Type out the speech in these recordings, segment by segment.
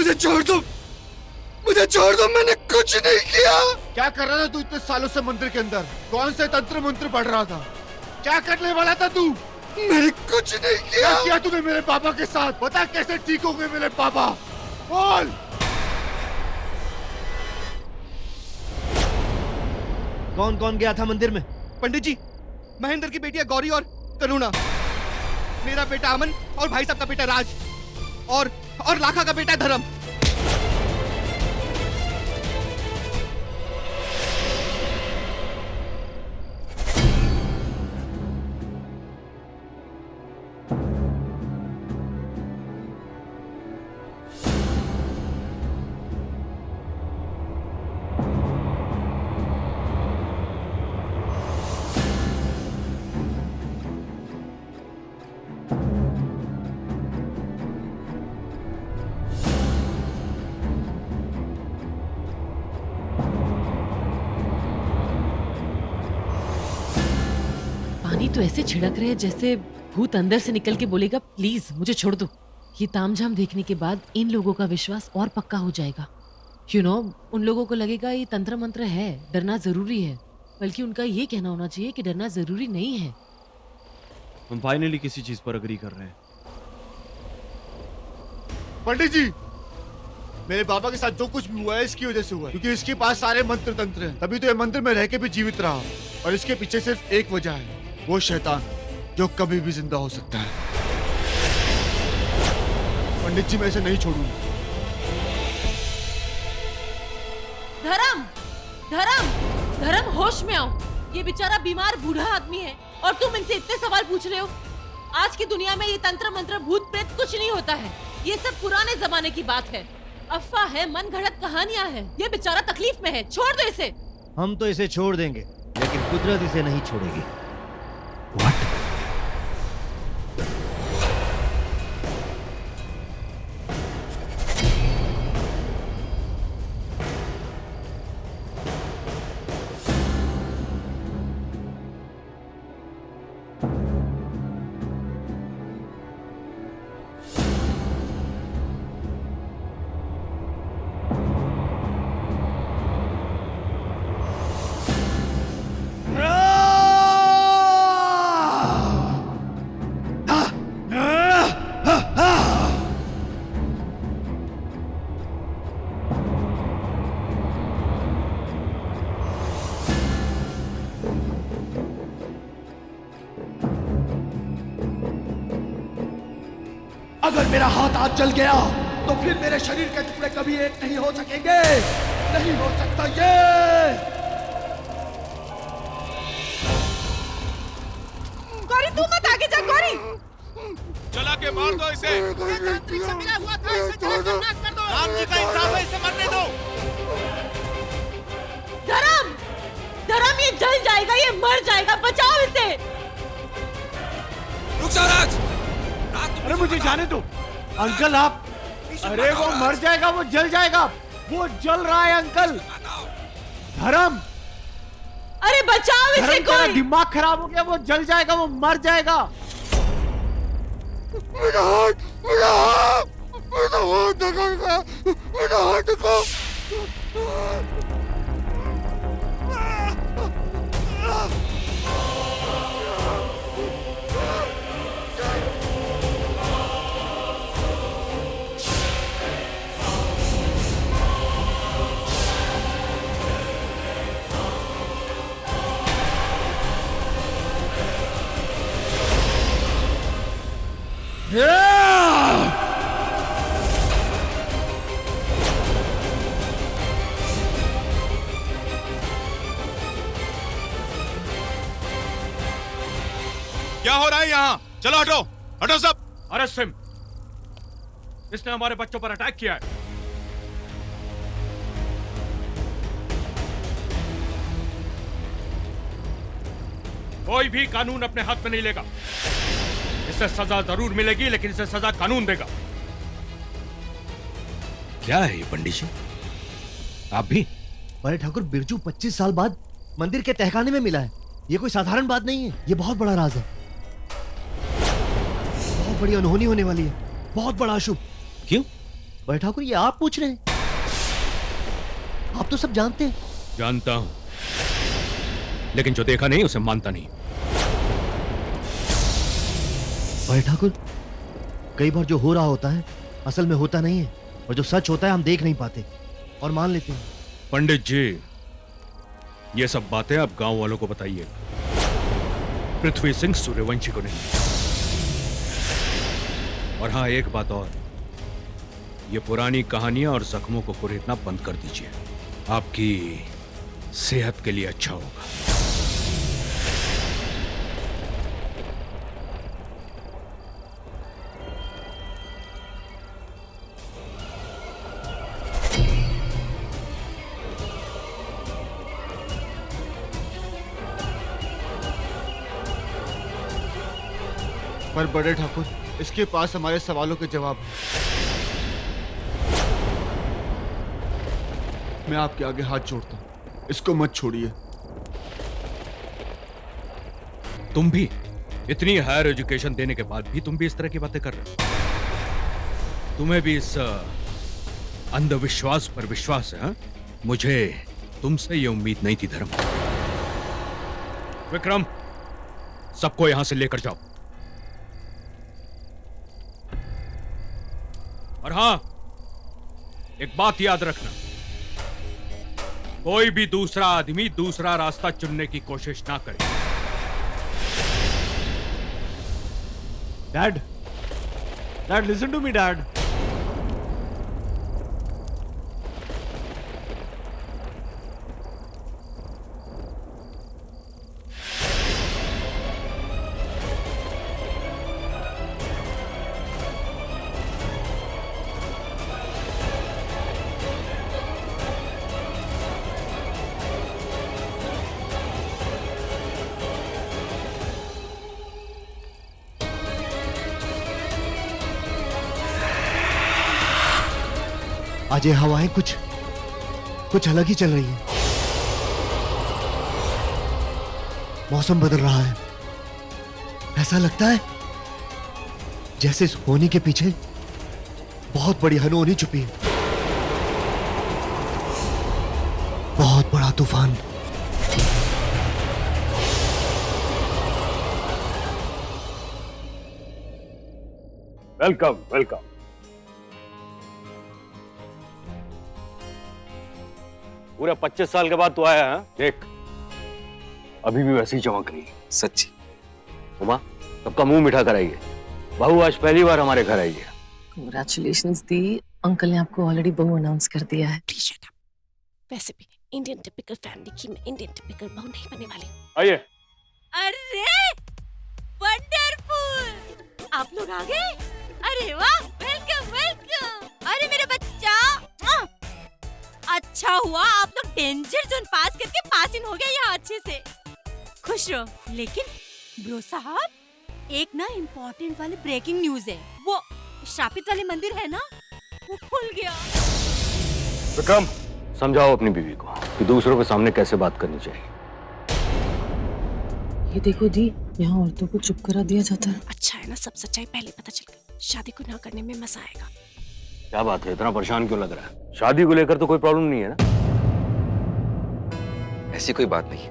मुझे छोड़ दो, मुझे छोड़ दो, मैंने कुछ नहीं किया। क्या कर रहा था तू इतने सालों से मंदिर के अंदर? कौन से तंत्र मंत्र पढ़ रहा था? क्या करने वाला था तू? मैंने कुछ नहीं किया। क्या किया तूने मेरे पापा के साथ? बता कैसे ठीक होंगे मेरे पापा? बोल। कौन कौन गया था मंदिर में? पंडित जी, महेंद्र की बेटियां गौरी और करुणा, मेरा बेटा अमन और भाई साहब का बेटा राज और लाखा का बेटा धर्म। पानी तो ऐसे छिड़क रहे हैं जैसे भूत अंदर से निकल के बोलेगा प्लीज मुझे छोड़ दो। ये तामझाम देखने के बाद इन लोगों का विश्वास और पक्का हो जाएगा। उन लोगों को लगेगा ये तंत्र मंत्र है, डरना जरूरी है, बल्कि उनका ये कहना होना चाहिए कि डरना जरूरी नहीं है। हम फाइनली किसी चीज पर अग्री कर रहे हैं। पंडित जी, मेरे पापा के साथ जो कुछ भी हुआ है इसकी वजह से हुआ है, क्योंकि इसके पास सारे मंत्र तंत्र हैं, तभी तो ये मंदिर में रह के भी जीवित रहा। और इसके पीछे सिर्फ एक वजह है, वो शैतान जो कभी भी जिंदा हो सकता है। पंडित जी, मैं इसे नहीं छोड़ूंगा। धर्म धर्म धर्म, होश में आओ। ये बेचारा बीमार बूढ़ा आदमी है और तुम इनसे इतने सवाल पूछ रहे हो। आज की दुनिया में ये तंत्र मंत्र भूत प्रेत कुछ नहीं होता है। ये सब पुराने जमाने की बात है, अफवाह है, मन घड़त कहानियां हैं। ये बेचारा तकलीफ में है, छोड़ दो इसे। हम तो इसे छोड़ देंगे, लेकिन कुदरत इसे नहीं छोड़ेगी। What? अगर मेरा हाथ आज जल गया तो फिर मेरे शरीर के टुकड़े कभी एक नहीं हो सकेंगे। नहीं हो सकता ये। गौरी तू मत आगे जा। गौरी चला के मार दो इसे। तांत्रिक से मिला हुआ था, इसे जड़ खत्म कर दो। राम जी का इंसाफ है, इसे मरने दो। धर्म धर्म, ये जल जाएगा, ये मर जाएगा, बचाओ इसे। रुक जाओ राज। अरे मुझे जाने दो अंकल। आप, अरे वो मर जाएगा, वो जल जाएगा, वो जल रहा है अंकल। धर्म, अरे बचाओ इसे। धर्म, तेरा कोई दिमाग खराब हो गया, वो जल जाएगा, वो मर जाएगा। मेरा हाथ, मेरा हाथ, मेरा हाथ देखो, मेरा हाथ देखो। क्या हो रहा है यहाँ? चलो हटो, हटो सब। Arrest him. इसने हमारे बच्चों पर अटैक किया है। कोई भी कानून अपने हाथ में नहीं लेगा। इसे सजा जरूर मिलेगी, लेकिन इसे सजा कानून देगा। क्या है ये पंडित जी? आप भी? बड़े ठाकुर, बिरजू 25 साल बाद मंदिर के तहखाने में मिला है। ये कोई साधारण बात नहीं है, ये बहुत बड़ा राज है। बहुत बड़ी अनहोनी होने वाली है, बहुत बड़ा अशुभ। क्यों? बड़े ठाकुर, ये आप पूछ रहे हैं? आप तो सब जानते हैं। जानता हूं, लेकिन जो देखा नहीं उसे मानता नहीं। बड़े ठाकुर, कई बार जो हो रहा होता है असल में होता नहीं है, और जो सच होता है हम देख नहीं पाते और मान लेते हैं। पंडित जी, ये सब बातें आप गांव वालों को बताइए, पृथ्वी सिंह सूर्यवंशी को नहीं। और हाँ, एक बात और, ये पुरानी कहानियां और जख्मों को कुरेदना बंद कर दीजिए, आपकी सेहत के लिए अच्छा होगा। पर बड़े ठाकुर, इसके पास हमारे सवालों के जवाब हैं। मैं आपके आगे हाथ जोड़ता हूं, इसको मत छोड़िए। तुम भी इतनी हायर एजुकेशन देने के बाद भी तुम भी इस तरह की बातें कर रहे हो? तुम्हें भी इस अंधविश्वास पर विश्वास है? हा? मुझे तुमसे ये उम्मीद नहीं थी धर्म। विक्रम, सबको यहां से लेकर जाओ। और हां, एक बात याद रखना, कोई भी दूसरा आदमी दूसरा रास्ता चुनने की कोशिश ना करे। Dad, dad listen to me dad. आज ये हवाएं कुछ अलग ही चल रही है। मौसम बदल रहा है। ऐसा लगता है जैसे इस होनी के पीछे बहुत बड़ी अनहोनी छुपी है। बहुत बड़ा तूफान। Welcome welcome. पूरा 25 साल के बाद तू आया है। देख, अभी भी वैसी चमक रही है। सच्ची। उमा, सबका मुंह मीठा कराइए। बहू आज पहली बार हमारे घर आई है। Congratulations दी, अंकल ने आपको ऑलरेडी बहू अनाउंस कर दिया है। Please shut up. वैसे भी इंडियन टिपिकल फैमिली की मैं इंडियन टिपिकल बहू नहीं बनने वाली। आइए। अरे वंडरफुल, आप लोग आ गए। अरे वाह, वेलकम वेलकम। अरे मेरा बच्चा, अच्छा हुआ आप लोग डेंजर जोन पास करके पास इन हो गए यहाँ अच्छे से। खुश रहो। लेकिन ब्रो साहब, एक ना इम्पोर्टेंट वाली ब्रेकिंग न्यूज है। वो श्रापित वाले मंदिर है ना, वो खुल गया। विक्रम, समझाओ अपनी बीवी को कि दूसरों के सामने कैसे बात करनी चाहिए। ये देखो दी, यहाँ औरतों को चुप करा दिया जाता है। अच्छा है ना, सब सच्चाई पहले पता चल गई। शादी को ना करने में मजा आएगा। क्या बात है, इतना परेशान क्यों लग रहा है? शादी को लेकर तो कोई प्रॉब्लम नहीं है ना? ऐसी कोई बात नहीं।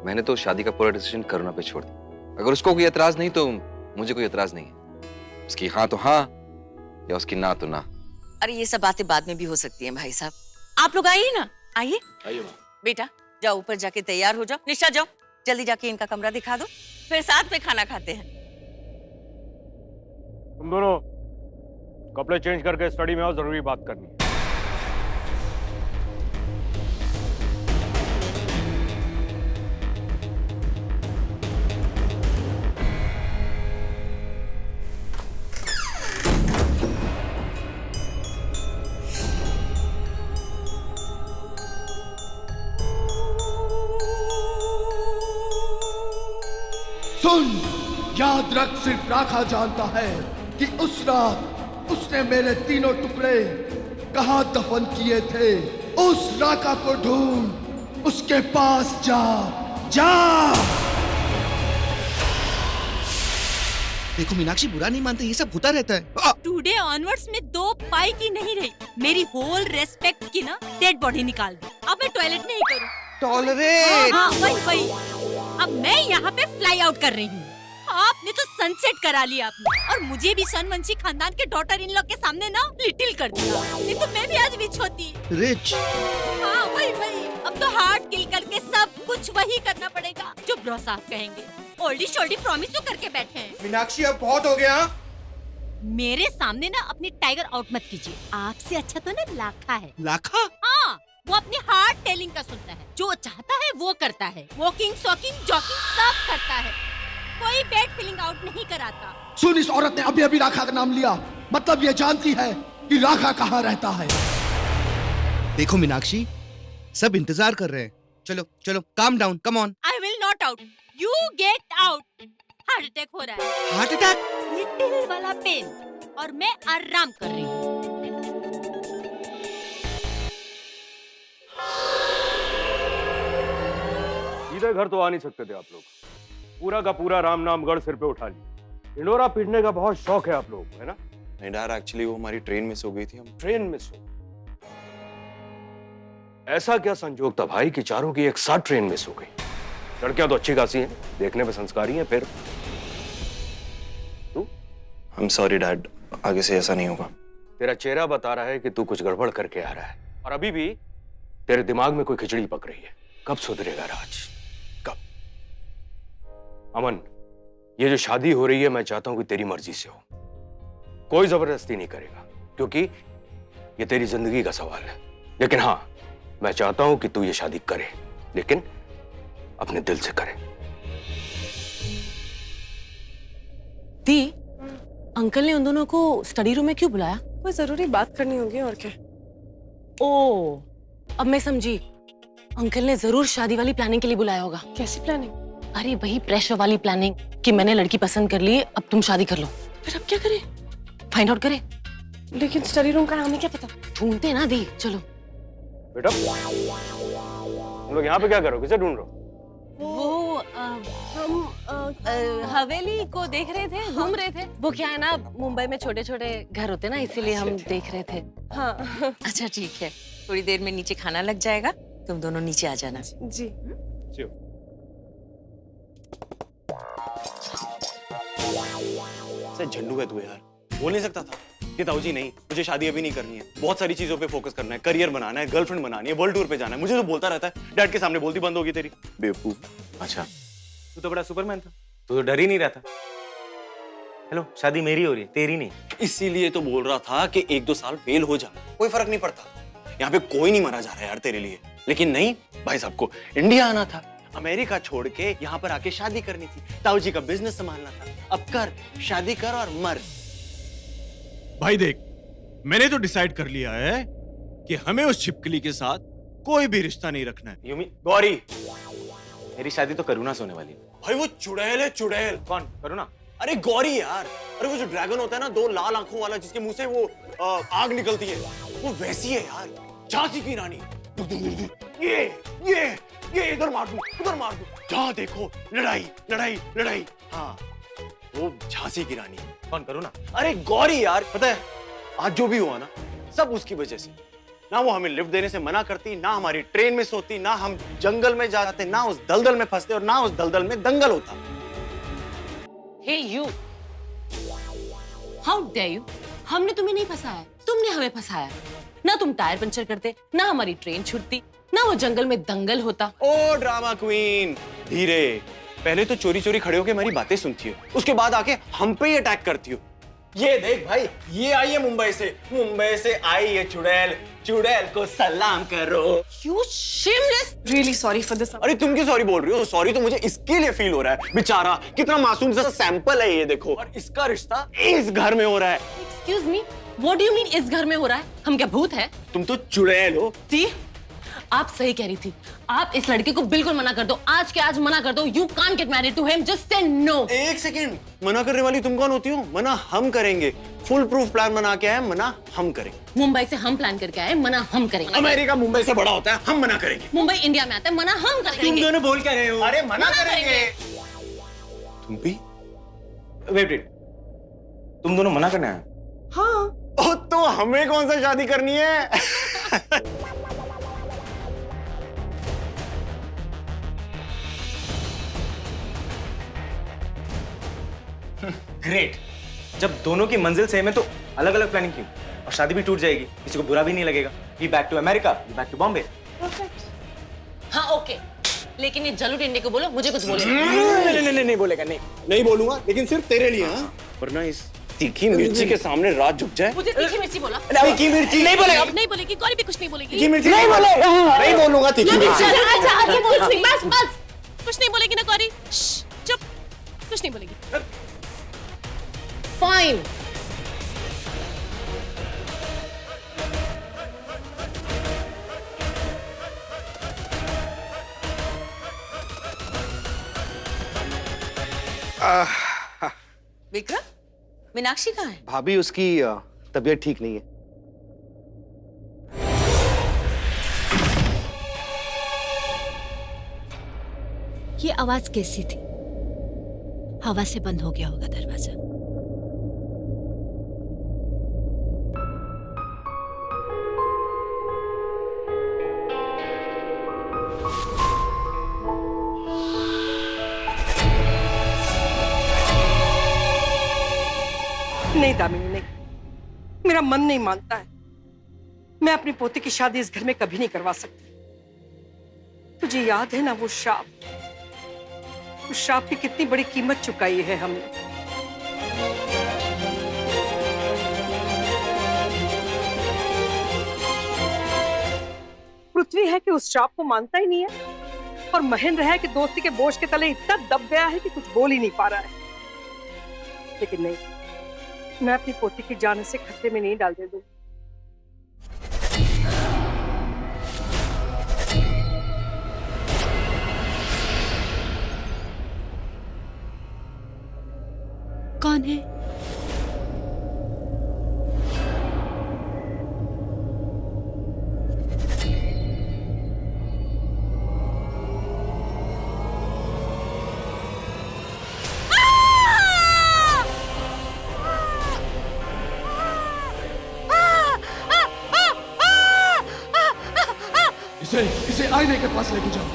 मैंने तो शादी का पूरा डिसीजन करुणा पे छोड़ दिया। अगर उसको कोई एतराज नहीं तो मुझे कोई एतराज नहीं है। उसकी हाँ तो हाँ या उसकी ना तो ना। अरे ये सब बातें बाद में भी हो सकती हैं भाई साहब। आप लोग आइए ना, आइए। बेटा जाओ, ऊपर जाके तैयार हो जाओ। निशा जाओ, जल्दी जाके इनका कमरा दिखा दो, फिर साथ में खाना खाते हैं। तुम दोनों कपड़े चेंज करके स्टडी में आओ, जरूरी बात करनी है। सुन, याद रख, सिर्फ राखा जानता है कि उस रात उसने मेरे तीनों टुकड़े कहां दफन किए थे। उस राका को ढूंढ, उसके पास जा, जा। देखो मीनाक्षी, बुरा नहीं मानते, ये सब होता रहता है। टुडे ऑनवर्ड्स में 2 पाई की नहीं रही, मेरी होल रेस्पेक्ट की ना डेड बॉडी निकाल दो। अब मैं टॉयलेट नहीं करूँ। टॉलरेट। हाँ, वही। अब मैं यहाँ पे फ्लाई आउट कर रही हूँ। आपने तो सनसेट करा लिया आपने, और मुझे भी सोनवंशी खानदान के डॉटर इन लॉ के सामने ना लिटिल कर दिया। नहीं तो मैं भी आज विच होती। रिच। हाँ, वही। अब तो हार्ट किल करके सब कुछ वही करना पड़ेगा जो ब्रो साहब कहेंगे। ओल्डी शोल्डी प्रॉमिस तो करके बैठे हैं। मीनाक्षी, अब बहुत हो गया। मेरे सामने ना अपनी टाइगर आउट मत कीजिए। आपसे अच्छा तो ना लाखा है। लाखा? हाँ, वो अपनी हार्ट टेलिंग का सुनता है, जो चाहता है वो करता है। वॉकिंग, सॉकिंग, जॉकिंग सब करता है, कोई बैड फीलिंग आउट नहीं कराता। सुन, इस औरत ने अभी अभी राखा का नाम लिया, मतलब ये जानती है कि राखा कहाँ रहता है। देखो मीनाक्षी, सब इंतजार कर रहे हैं। चलो, calm down, come on. I will not out, you get out. Heart attack हो रहा है। Heart attack? लिटिल वाला पेन, और मैं आराम कर रही हूँ। सीधे घर तो आ नहीं सकते थे आप लोग। पूरा का पूरा राम नाम गढ़ सिर पे उठा लिया। ढिंडोरा पीटने का बहुत शौक है आप लोगों को, है ना? नहीं डर, एक्चुअली वो हमारी ट्रेन मिस हो गई थी। हम ट्रेन मिस हो, ऐसा क्या संजोग था भाई कि चारों की एक साथ ट्रेन मिस हो गई? लड़कियां तो अच्छी खासी हैं, देखने में संस्कारी हैं, फिर तू? आई एम सॉरी डैड, आगे से ऐसा नहीं होगा। तेरा चेहरा बता रहा है कि तू कुछ गड़बड़ करके आ रहा है, और अभी भी तेरे दिमाग में कोई खिचड़ी पक रही है। कब सुधरेगा राज, कब? अमन, ये जो शादी हो रही है, मैं चाहता हूं कि तेरी मर्जी से हो, कोई जबरदस्ती नहीं करेगा, क्योंकि ये तेरी जिंदगी का सवाल है। लेकिन हाँ, मैं चाहता हूं कि तू ये शादी करे, लेकिन अपने दिल से करे। दी, अंकल ने उन दोनों को स्टडी रूम में क्यों बुलाया? कोई जरूरी बात करनी होगी, और क्या। ओ, अब मैं समझी। अंकल ने जरूर शादी वाली प्लानिंग के लिए बुलाया होगा। कैसी प्लानिंग? अरे वही प्रेशर वाली प्लानिंग कि मैंने लड़की पसंद कर ली है, अब तुम शादी कर लो। फिर अब क्या करें? फाइंड आउट करें। लेकिन स्टडी रूम का नाम है, क्या पता? ढूंढते ना दी, चलो। बेटा, तुम लोग यहाँ पे क्या करो? किसे ढूंढ रहे हो? वो हम हवेली को देख रहे थे, घूम रहे थे। वो क्या है ना, मुंबई में छोटे छोटे घर होते ना, इसीलिए हम देख रहे थे। हाँ। अच्छा ठीक है, थोड़ी देर में नीचे खाना लग जाएगा, तुम दोनों नीचे आ जाना। जी। झंडू है तू यार, बोल नहीं सकता था कि ताऊजी नहीं, मुझे शादी अभी नहीं करनी है, बहुत सारी चीजों पे फोकस करना है, करियर बनाना है, गर्लफ्रेंड बनानी है, वर्ल्ड टूर पे जाना है। मुझे तो बोलता रहता है, डैड के सामने बोलती बंद होगी तेरी। बेवकूफ। अच्छा, तू तो बड़ा सुपरमैन था, तू तो डर ही नहीं रहता। हेलो, शादी मेरी हो रही है, तेरी नहीं। इसीलिए तो बोल रहा था कि 1-2 साल फेल हो जा, कोई फर्क नहीं पड़ता, यहाँ पे कोई नहीं मरा जा रहा है यार तेरे लिए। लेकिन नहीं, भाई साहब को इंडिया आना था, अमेरिका छोड़ के यहाँ पर आके शादी करनी थी, ताऊजी का बिजनेस संभालना था। अब कर, शादी कर और मर। भाई देख, मैंने तो डिसाइड कर लिया है कि हमें उस छिपकली के साथ कोई भी रिश्ता नहीं रखना है। You mean Gauri? मेरी शादी तो करुणा से होने वाली है। भाई वो चुड़ैल है, चुड़ैल। कौन? करुणा? अरे गौरी यार, अरे वो जो ड्रैगन होता है ना, 2 लाल आंखों वाला, जिसके मुंह से वो आग निकलती है, वो वैसी है यार, झांसी की रानी। ये इधर मार दूं, उधर मार दूं, जहां देखो लड़ाई लड़ाई लड़ाई। हाँ, वो झांसी की रानी। कौन? करुणा? अरे गौरी यार, पता है आज जो भी हुआ ना, सब उसकी वजह से। ना वो हमें लिफ्ट देने से मना करती, ना हमारी ट्रेन मिस होती, ना हम जंगल में जाते, ना उस दलदल में फंसते, और ना उस दलदल में दंगल होता। हे यू, हाउ डेयर यू? हमने तुम्हें नहीं फंसाया, तुमने हमें फंसाया। ना तुम टायर पंचर करते, ना हमारी ट्रेन छूटती, ना वो जंगल में दंगल होता। ओ ड्रामा क्वीन, धीरे। पहले तो चोरी चोरी खड़े होके हमारी बातें सुनती हो, उसके बाद आके हम पे ही अटैक करती हो। ये देख भाई, ये आई है मुंबई से आई है चुड़ैल, चुड़ैल को सलाम करो। You shameless! Really sorry for this. अरे तुम क्यों सॉरी बोल रही हो? सॉरी तो मुझे इसके लिए फील हो रहा है, बेचारा कितना मासूम सा सैंपल है ये, देखो। और इसका रिश्ता इस घर में हो रहा है। Excuse me, what do you mean इस घर में हो रहा है? हम क्या भूत है? तुम तो चुड़ैल हो। सी, आप सही कह रही थी। आप इस लड़के को बिल्कुल मना कर दो, आज के आज मना कर दो। You can't get married to him, just say no. एक सेकेंड, मना करने वाली तुम कौन होती हो? मना हम करेंगे, फुल प्रूफ प्लान बना के आए, मना हम करेंगे। मुंबई से हम प्लान करके आए, मना हम करेंगे। अमेरिका मुंबई से बड़ा होता है, हम मना करेंगे। मुंबई इंडिया में आता है, मना हम करेंगे। तुम दोनों बोल क्या रहे हो? अरे मना करेंगे। तुम भी? वेट, तुम दोनों मना करने आए? हाँ। ओ तो हमें कौन सा शादी करनी है? ग्रेट। जब दोनों की मंजिल सेम है तो अलग अलग प्लानिंग क्यों? और शादी भी टूट जाएगी, किसी को बुरा भी नहीं लगेगा। We back to America, we back to Bombay. हाँ ओके, लेकिन ये जल्लू टिंडे को बोलो मुझे कुछ बोले। नहीं बोलेगा, नहीं बोलूंगा, लेकिन सिर्फ तेरे लिए। हाँ, वरना इस तीखी मिर्ची के सामने रात झुक जाए। मुझे तीखी मिर्ची बोला। तीखी मिर्ची नहीं बोलेगा, नहीं बोलेगी, गौरी भी कुछ नहीं बोलेगी। तीखी मिर्ची नहीं बोलेगा, नहीं बोलूंगा तीखी मिर्ची। बस कुछ नहीं बोलेगी ना गौरी, चुप, कुछ नहीं बोलेगी। फाइन। विक्रम, मीनाक्षी कहाँ है? भाभी उसकी तबीयत ठीक नहीं है। ये आवाज कैसी थी? हवा से बंद हो गया होगा दरवाजा। नहीं दामिनी, नहीं, मेरा मन नहीं मानता है। मैं अपनी पोती की शादी इस घर में कभी नहीं करवा सकती। तुझे याद है ना वो श्राप? उस श्राप की कितनी बड़ी कीमत चुकाई है हमने। पृथ्वी है कि उस श्राप को मानता ही नहीं है, और महेंद्र है कि दोस्ती के बोझ के तले इतना दब गया है कि कुछ बोल ही नहीं पा रहा है। लेकिन नहीं, मैं अपनी पोती की जान से खतरे में नहीं डाल दे दूं। कौन है? इसे आईने के पास लेके जाओ।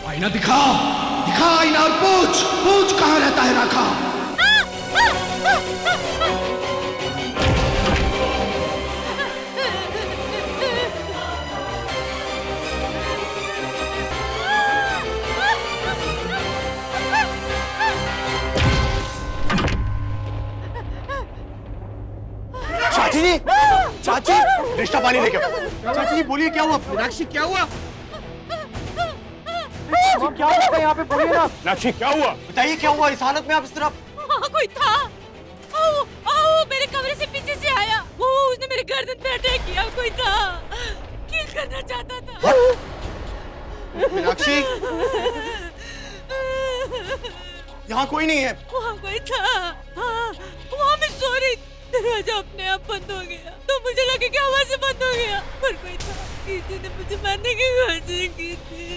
आईना दिखा, दिखा आईना और पूछ, पूछ कहाँ रहता है राखा। चाची जी, चाची, रिश्ता पानी लेके आओ। चाची जी बोलिए क्या हुआ? मीनाक्षी क्या हुआ? क्या हुआ यहाँ पे, बोलिए ना। मीनाक्षी क्या हुआ? बताइए क्या हुआ इस हालत में आप इस तरह? कोई था। आओ, मेरे कमरे से पीछे से आया। उसने मेरे गर्दन पे अटैक किया। कोई था, किल करना चाहता था। मीनाक्षी, यहाँ कोई नहीं है। वहाँ कोई था। वहाँ मैं सो रही थी, दरवाजा अपने आप बंद हो गया, तो मुझे लगा कि हवा से बंद हो गया, पर कोई था। किसी ने मुझे मारने की कोशिश की थी।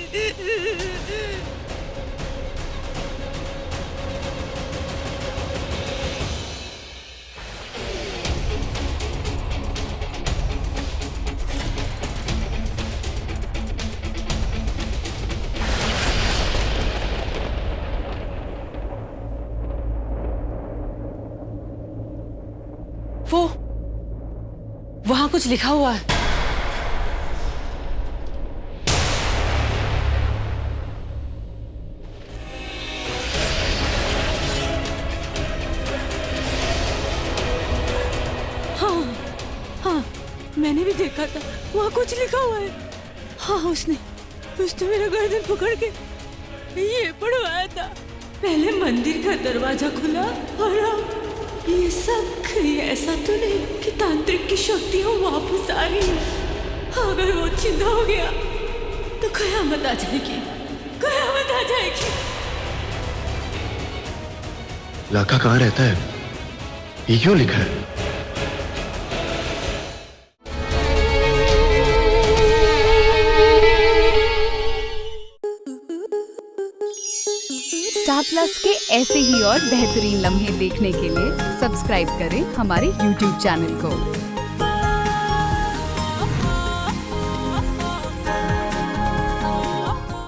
वो वहां कुछ लिखा हुआ है। हाँ, मैंने भी देखा था, वहाँ कुछ लिखा हुआ है। हाँ, उसने मेरा गर्दन पकड़ के ये पढ़वाया था। पहले मंदिर का दरवाजा खुला और अब ये सब। कहीं ऐसा तो नहीं कि तांत्रिक की शक्तियाँ वापस आ रही है? अगर वो चिंता हो गया तो कयामत आ जाएगी, कयामत आ जाएगी। लाखा कहाँ रहता है? ये क्यों लिखा है? स्टार प्लस के ऐसे ही और बेहतरीन लम्हे देखने के लिए सब्सक्राइब करें हमारे YouTube चैनल को।